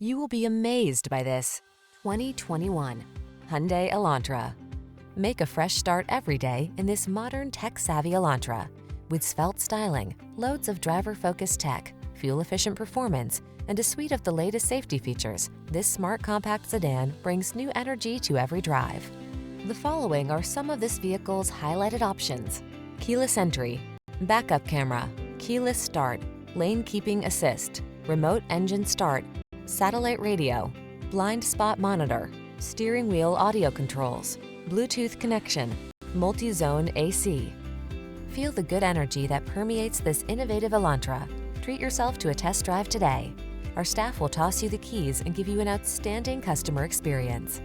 You will be amazed by this 2021 Hyundai Elantra. Make a fresh start every day in this modern tech-savvy Elantra. With svelte styling, loads of driver-focused tech, fuel-efficient performance, and a suite of the latest safety features, this smart compact sedan brings new energy to every drive. The following are some of this vehicle's highlighted options: keyless entry, backup camera, keyless start, lane keeping assist, remote engine start, satellite radio, blind spot monitor, steering wheel audio controls, Bluetooth connection, multi-zone AC. Feel the good energy that permeates this innovative Elantra. Treat yourself to a test drive today. Our staff will toss you the keys and give you an outstanding customer experience.